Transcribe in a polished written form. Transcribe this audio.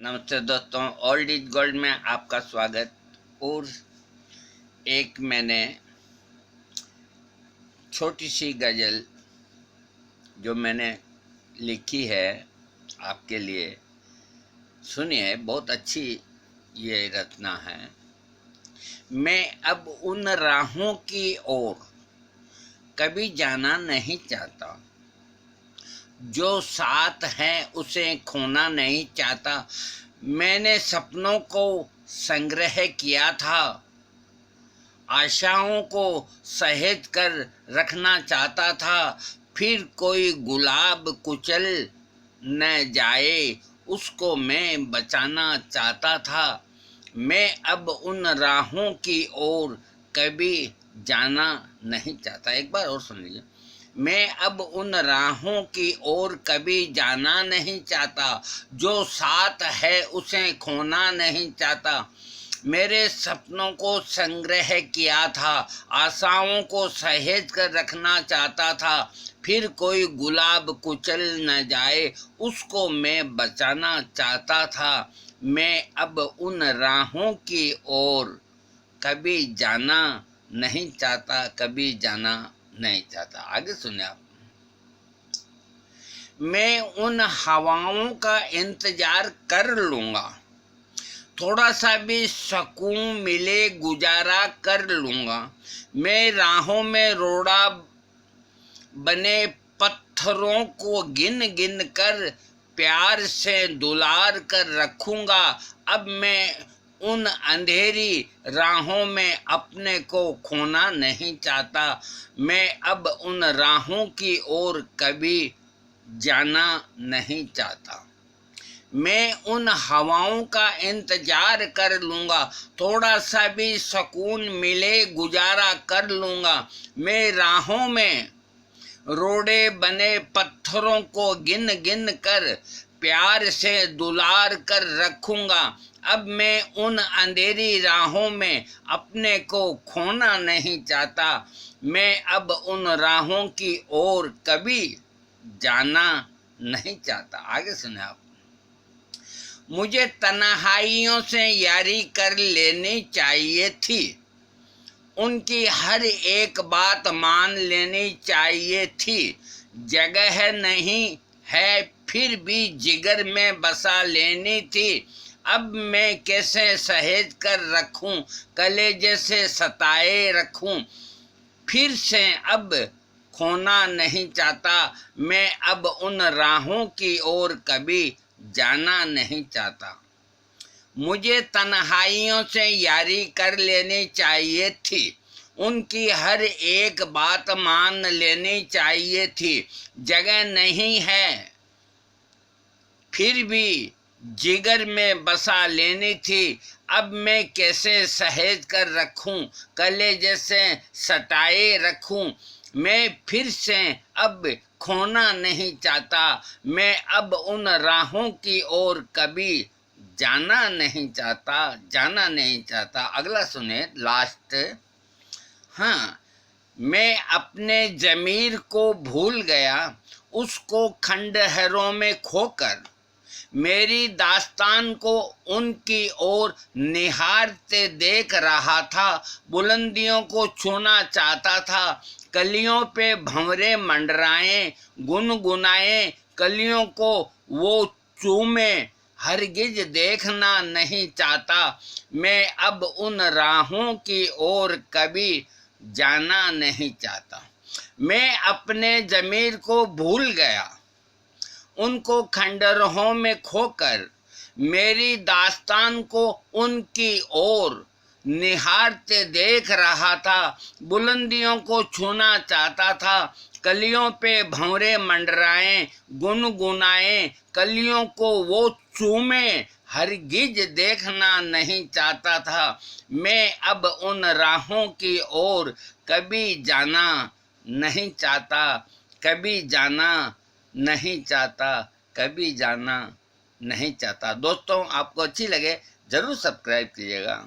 नमस्ते दोस्तों, old is gold में आपका स्वागत। और एक मैंने छोटी सी गज़ल जो मैंने लिखी है आपके लिए, सुनिए। बहुत अच्छी ये रचना है। मैं अब उन राहों की ओर कभी जाना नहीं चाहता, जो साथ है उसे खोना नहीं चाहता। मैंने सपनों को संग्रह किया था, आशाओं को सहेज कर रखना चाहता था। फिर कोई गुलाब कुचल न जाए, उसको मैं बचाना चाहता था। मैं अब उन राहों की ओर कभी जाना नहीं चाहता। एक बार और सुन लीजिए। मैं अब उन राहों की ओर कभी जाना नहीं चाहता, जो साथ है उसे खोना नहीं चाहता। मेरे सपनों को संग्रह किया था, आशाओं को सहेज कर रखना चाहता था। फिर कोई गुलाब कुचल न जाए, उसको मैं बचाना चाहता था। मैं अब उन राहों की ओर कभी जाना नहीं चाहता, कभी जाना नहीं चाहता। आगे सुने आप। मैं उन हवाओं का इंतजार कर लूंगा, थोड़ा सा भी सुकून मिले गुजारा कर लूंगा। मैं राहों में रोड़ा बने पत्थरों को गिन गिन कर प्यार से दुलार कर रखूंगा। अब मैं उन अंधेरी राहों में अपने को खोना नहीं चाहता। मैं अब उन राहों की ओर कभी जाना नहीं चाहता। मैं उन हवाओं का इंतजार कर लूंगा, थोड़ा सा भी सुकून मिले गुजारा कर लूंगा। मैं राहों में रोड़े बने पत्थरों को गिन गिन कर प्यार से दुलार कर रखूंगा। अब मैं उन अंधेरी राहों में अपने को खोना नहीं चाहता। मैं अब उन राहों की ओर कभी जाना नहीं चाहता। आगे सुने आप। मुझे तन्हाइयों से यारी कर लेनी चाहिए थी, उनकी हर एक बात मान लेनी चाहिए थी। जगह नहीं है फिर भी जिगर में बसा लेनी थी। अब मैं कैसे सहेज कर रखूं, कलेजे से सताए रखूं। फिर से अब खोना नहीं चाहता। मैं अब उन राहों की ओर कभी जाना नहीं चाहता। मुझे तन्हाइयों से यारी कर लेनी चाहिए थी, उनकी हर एक बात मान लेनी चाहिए थी। जगह नहीं है फिर भी जिगर में बसा लेनी थी। अब मैं कैसे सहेज कर रखूं, कलेजे से सटाए रखूं। मैं फिर से अब खोना नहीं चाहता। मैं अब उन राहों की ओर कभी जाना नहीं चाहता, जाना नहीं चाहता। अगला सुने, लास्ट। हाँ, मैं अपने ज़मीर को भूल गया, उसको खंडहरों में खोकर। मेरी दास्तान को उनकी ओर निहारते देख रहा था। बुलंदियों को छूना चाहता था, कलियों पे भंवरे मंडराए गुनगुनाए। कलियों को वो चूमे हरगिज देखना नहीं चाहता। मैं अब उन राहों की ओर कभी जाना नहीं चाहता। मैं अपने ज़मीर को भूल गया, उनको खंडहरों में खोकर। मेरी दास्तान को उनकी ओर निहारते देख रहा था। बुलंदियों को छूना चाहता था, कलियों पे भंवरे मंडराए गुनगुनाए। कलियों को वो चूमे हरगिज देखना नहीं चाहता था। मैं अब उन राहों की ओर कभी जाना नहीं चाहता, कभी जाना नहीं चाहता, कभी जाना नहीं चाहता। दोस्तों, आपको अच्छी लगे ज़रूर सब्सक्राइब कीजिएगा।